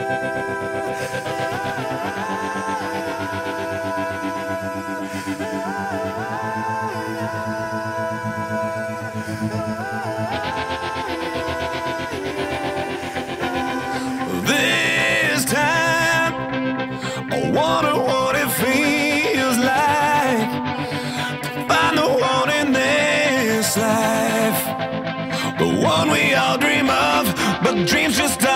This time, I wonder what it feels like to find the one in this life, the one we all dream of, but dreams just die.